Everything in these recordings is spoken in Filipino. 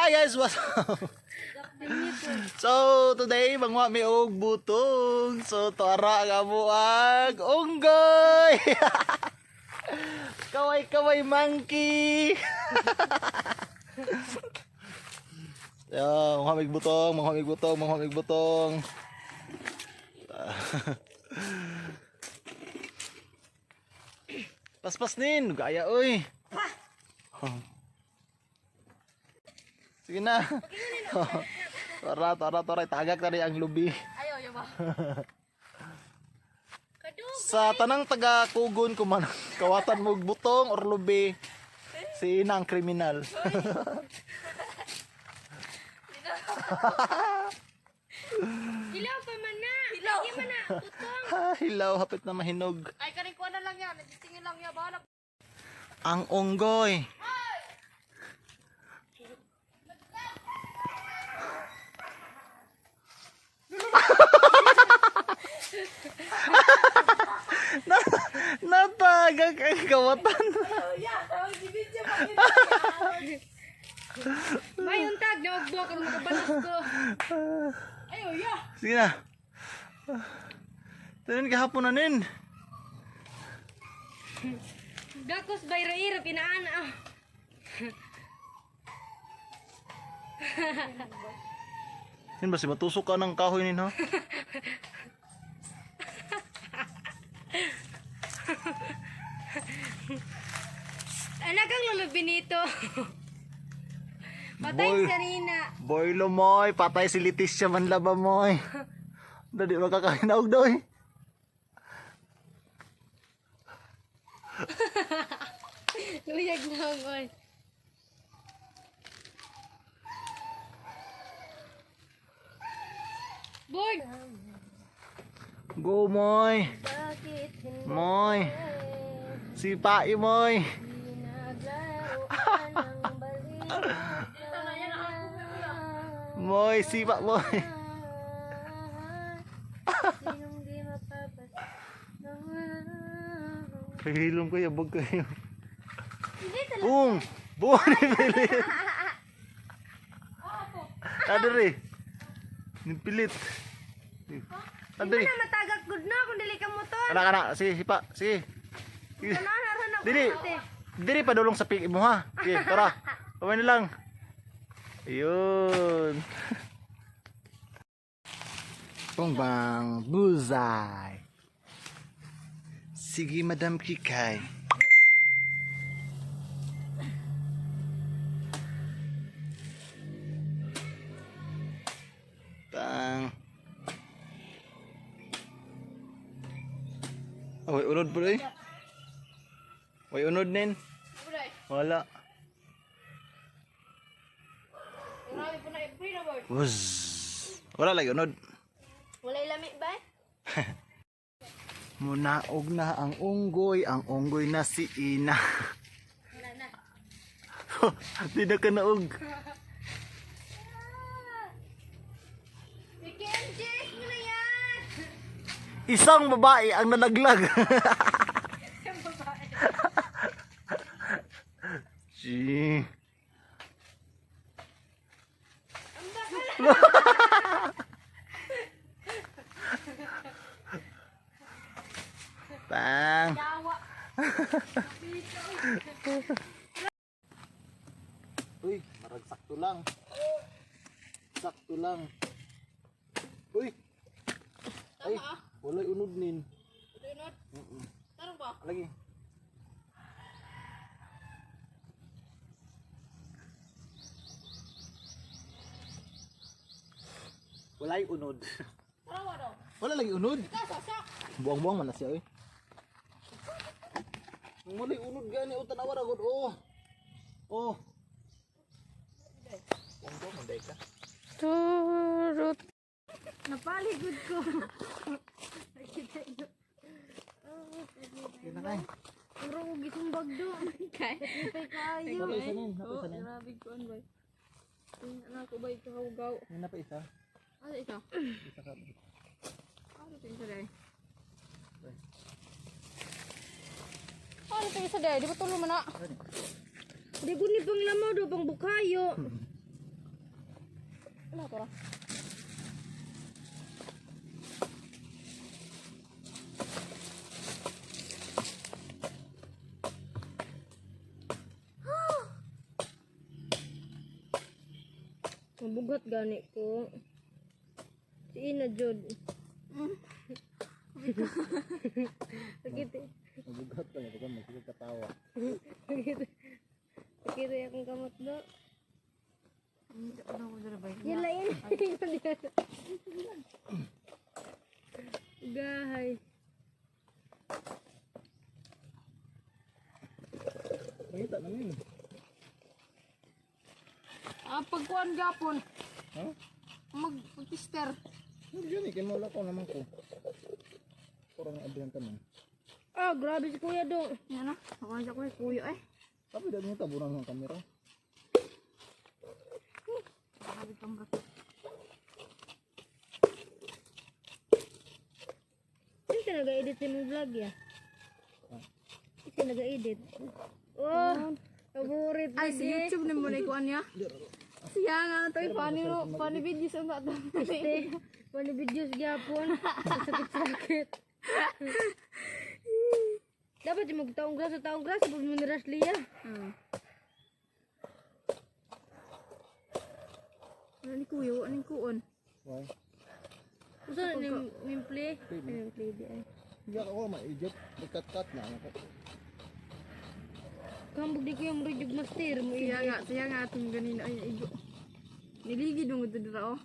Hi guys, what's up? So today mangwa mi og butong. So tara nga mo ang unggoy. Kaway monkey. Yo, mangwa mig butong. Pas nin, gaya oy. Sige na. Tara, tagak tadi ang lubi. Ayaw, yawa. Sa tanang taga kugon ko man kawatan mo butong or lubi, si ina ang kriminal. Hilaw pa man na. Hilaw. Hindi man na. Butong. Hilaw, hapit na mahinog. Ay, kanin ko na lang yan. Nagsitingin lang yan. Bahala. Ang unggoy. Natagak ang kawatan. May untag na magbok ang makabalas ko. Ayaw, ya. Sige na. Tanin kahapon na nin. Dakos bayra-ira pinaana. Yan ba si matusok ka ng kahoy nin ha? Anak ang lulubi nito. Patay Boy. si Rina. Boy lumoy, patay si Leticia man laba moy. Dadi makakahinaog daw eh. Luyag na ako. Board. Go moy. Moy. Sipai moy. Moy, sipa moy. Pahilom ko, yabog kayo. Boom! Boom! Nipilit! Adari! Nipilit! Adari! Hindi na matagak good na kung dili ka motor. Anak, sige, sipa, sige. Nanaran ako. Dili! Dili pa dulong sa piki mo ha. Sige, tara. Kamay na lang. Ayun. Bongbang buzay. Sige, Madam Kikay. Tang. Oh, way unod po eh. Way unod nin. Wala. Wuz. Wala lagi unod. Wala ilamig ba? Munaog na ang unggoy na si Ina. Wala na. Di na ka naog. Check mo na yan. Isang babae ang nalaglag. Yung babae. Gee. Ang bakal. Bang. Yawa. Uy, marag sakto lang. Sakto lang. Uy. Ay, walay unod nin. Lunod. Tarong ba? Lagi. Walay unod. Tarawa daw. Wala lagi unod. Kasasak. Buang-buang man na siya, oy. Walay unod gani o tanawa ra gud. Oh. Oh. Buang-buang man day ka. Turut. Napaligod ko. Yun na kay. Puro gisong bagdo. Kaya ipay kayo. Napay isa nin, napay isa nin. Grabe ko an bay. Anak ko bay kahugaw. Yun na pa isa. Ano ito? Isa ka. Ano ito isa day? Ano ito isa day? Di ba tulo man na? Di guni pang lamaw do pang bukayo. tara. Mabugat gani ko. Si Ina Jod. Sakit eh. Mabugat ka na, baka magkakatawa. Sakit eh akong kamot do. Yan lang yan. Gahay. Pangita na yun. Pagkuhan gapon. Ha? Mag-tester. Hindi yun eh, kinula ko naman ko. Parang abihan ka man. Grabe si kuya do. Yan na. Nakasya ko kuya eh. Tapi dahil mo tabunan ng kamera. Grabe kamera. Saan ka nag-edit yung vlog ya? Saan ka nag-edit? Favorite. Ay, sa YouTube na mo na ikuan niya? Siya nga ito yung funny videos ang nga ito. Funny videos gyapon. Sakit-sakit. Dapat yung magtaong gras sa taong gras. Pag mo niras liya. Ano ni kuya? Ano ni kuon? Why? Gusto na yung play? Yung play di ay. Hindi ako ma-edit. Ikat-cut na ako. Kambog di ko yung rejug master mo. Siya nga atong ganina ay igo. Niligid mo ito dira oh.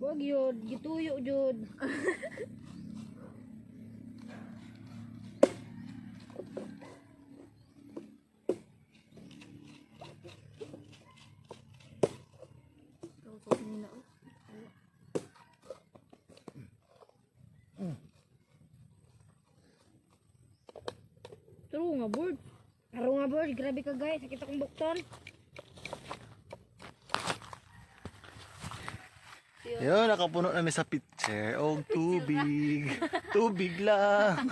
Wag yun, gituyo yun. Taro nga board. Taro nga board, grabe ka guys, sakit akong bukton. Yun, nakapuno namin sa pitcher. O tubig. Tubig lang.